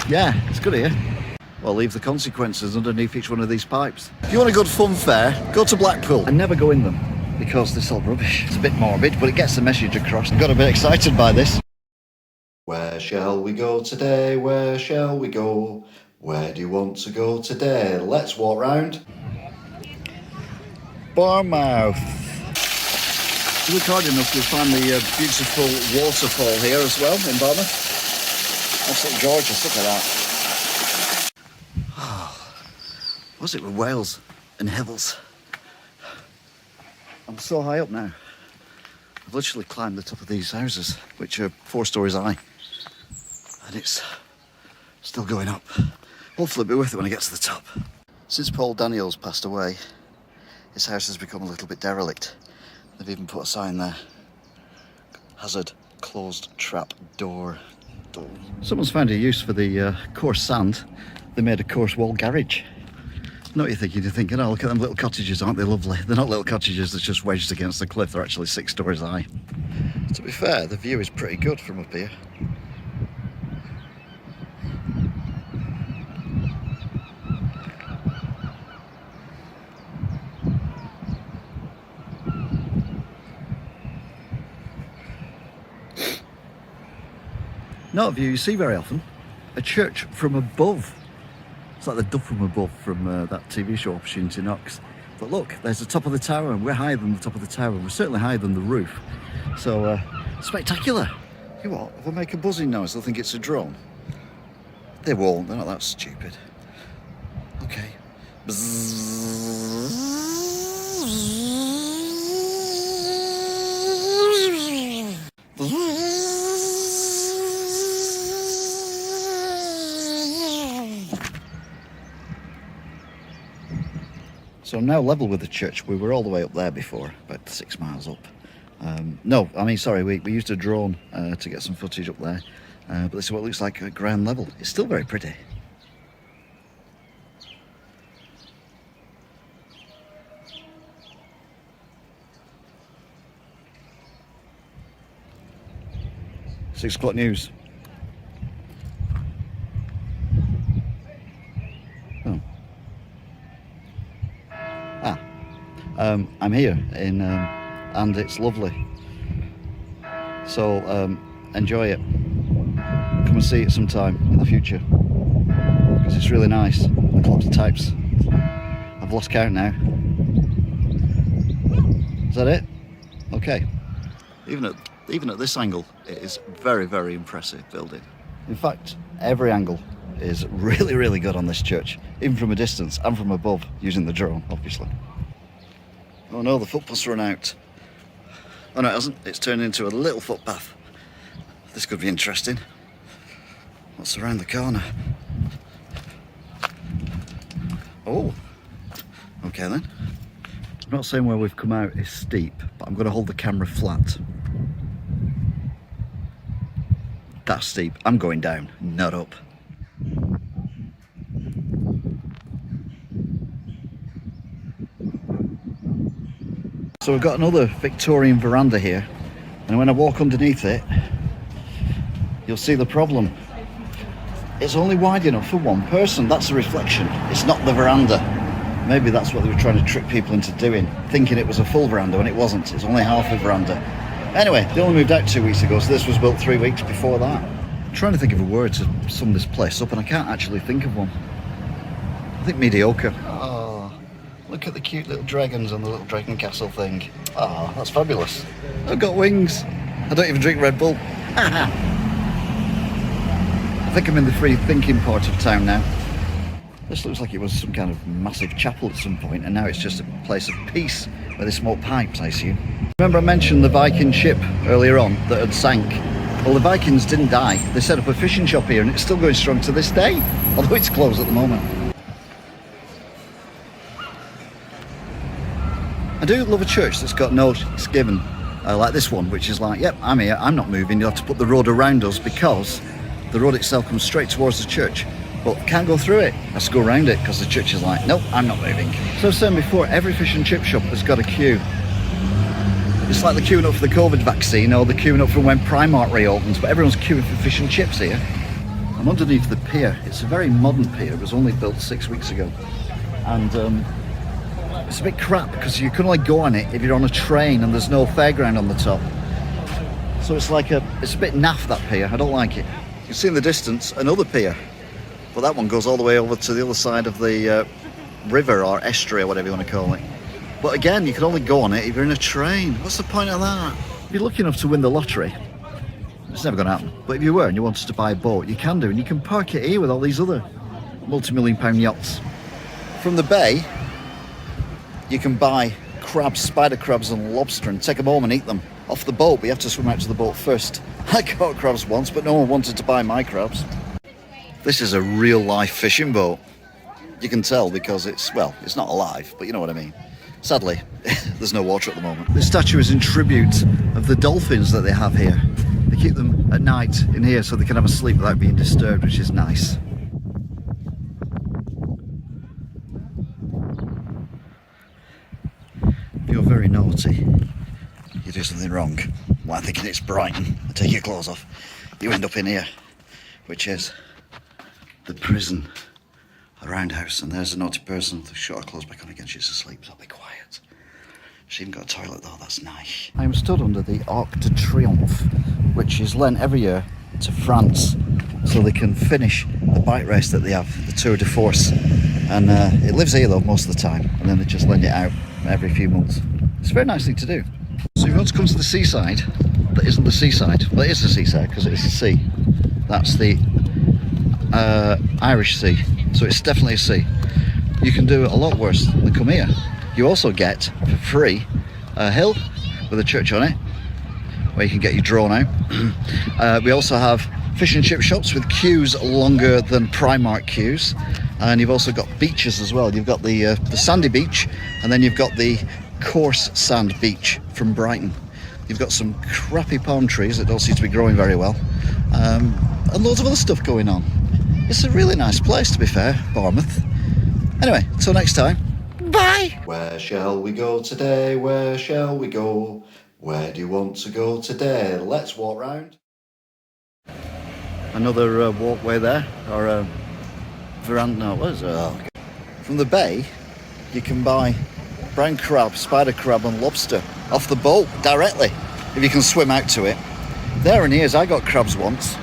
Yeah, it's good here. Well, leave the consequences underneath each one of these pipes. If you want a good fun fair, go to Blackpool and never go in them because they're so rubbish. It's a bit morbid, but it gets the message across. I got a bit excited by this. Where shall we go today? Where shall we go? Where do you want to go today? Let's walk round Barmouth. If you look hard enough, you'll find the beautiful waterfall here as well in Barmouth. Absolutely gorgeous, look at that. Oh, what's it with Wales and hills? I'm so high up now. I've literally climbed the top of these houses, which are 4 stories high. And it's still going up. Hopefully it'll be worth it when I get to the top. Since Paul Daniels passed away, his house has become a little bit derelict. They've even put a sign there. Hazard, closed trap door. Someone's found a use for the coarse sand. They made a coarse wall garage. Not you're thinking, oh, look at them little cottages, aren't they lovely? They're not little cottages, they're just wedged against the cliff. They're actually 6 stories high. To be fair, the view is pretty good from up here. Not a view you see very often. A church from above. It's like the duck from above from that TV show Opportunity Knocks. But look, there's the top of the tower, and we're higher than the top of the tower. We're certainly higher than the roof. So, spectacular. You know what? If I make a buzzing noise, they'll think it's a drone. They won't. They're not that stupid. Okay. So I'm now level with the church. We were all the way up there before, about 6 miles up. No, I mean, sorry, we used a drone to get some footage up there. But this is what it looks like at ground level. It's still very pretty. Six o'clock news. Oh. I'm here and it's lovely. So enjoy it. Come and see it sometime in the future because it's really nice. The clock's types. I've lost count now. Is that it? Okay. Even at this angle, it is very, very impressive building. In fact, every angle is really, really good on this church, even from a distance and from above, using the drone, obviously. Oh no, the footpath's run out. Oh no, it hasn't. It's turned into a little footpath. This could be interesting. What's around the corner? Oh, okay then. I'm not saying where we've come out is steep, but I'm going to hold the camera flat. That's steep. I'm going down, not up. So we've got another Victorian veranda here, and when I walk underneath it, you'll see the problem. It's only wide enough for one person. That's a reflection. It's not the veranda. Maybe that's what they were trying to trick people into doing, thinking it was a full veranda when it wasn't. It's only half a veranda. Anyway, they only moved out 2 weeks ago, so this was built 3 weeks before that. I'm trying to think of a word to sum this place up, and I can't actually think of one. I think mediocre. Oh, look at the cute little dragons on the little dragon castle thing. Oh, that's fabulous. I've got wings. I don't even drink Red Bull. I think I'm in the free thinking part of town now. This looks like it was some kind of massive chapel at some point, and now it's just a place of peace where they smoke pipes, I assume. Remember I mentioned the Viking ship earlier on that had sank? Well, the Vikings didn't die. They set up a fishing shop here, and it's still going strong to this day, although it's closed at the moment. I do love a church that's got notice given, like this one, which is like, yep, I'm here, I'm not moving. You'll have to put the road around us because the road itself comes straight towards the church, but can't go through it. Has to go around it because the church is like, nope, I'm not moving. So I was saying before, every fish and chip shop has got a queue. It's like the queuing up for the COVID vaccine or the queuing up for when Primark reopens, but everyone's queuing for fish and chips here. I'm underneath the pier. It's a very modern pier. It was only built 6 weeks ago. And it's a bit crap because you can only go on it if you're on a train and there's no fairground on the top. So it's a bit naff, that pier. I don't like it. You can see in the distance another pier, but that one goes all the way over to the other side of the river or estuary or whatever you want to call it. But again, you can only go on it if you're in a train. What's the point of that? If you're lucky enough to win the lottery, it's never going to happen. But if you were and you wanted to buy a boat, you can do, and you can park it here with all these other multi-million-pound yachts. From the bay, you can buy crabs, spider crabs and lobster and take them home and eat them off the boat, but you have to swim out to the boat first. I caught crabs once, but no one wanted to buy my crabs. This is a real-life fishing boat. You can tell because it's not alive, but you know what I mean. Sadly, there's no water at the moment. This statue is in tribute of the dolphins that they have here. They keep them at night in here so they can have a sleep without being disturbed, which is nice. If you're very naughty, you do something wrong, while thinking it's Brighton, and take your clothes off, you end up in here, which is the prison, a roundhouse, and there's a naughty person. Shut her clothes back on again, she's asleep, so I'll be quiet. She even got a toilet though, that's nice. I am stood under the Arc de Triomphe, which is lent every year to France, so they can finish the bike race that they have, the Tour de Force. And it lives here though most of the time, and then they just lend it out every few months. It's a very nice thing to do. So if you want to come to the seaside, that isn't the seaside, well it is the seaside because it is the sea. That's the Irish Sea, so it's definitely a sea. You can do a lot worse than come here. You also get, for free, a hill with a church on it, where you can get your drone out. We also have fish and chip shops with queues longer than Primark queues. And you've also got beaches as well. You've got the sandy beach, and then you've got the coarse sand beach from Brighton. You've got some crappy palm trees that don't seem to be growing very well, and loads of other stuff going on. It's a really nice place, to be fair, Barmouth. Anyway, until next time, bye! Where shall we go today? Where shall we go? Where do you want to go today? Let's walk round. Another walkway there, or a veranda, no, what is it? Oh, okay. From the bay, you can buy brown crab, spider crab and lobster off the boat directly, if you can swim out to it. There and here's, I got crabs once.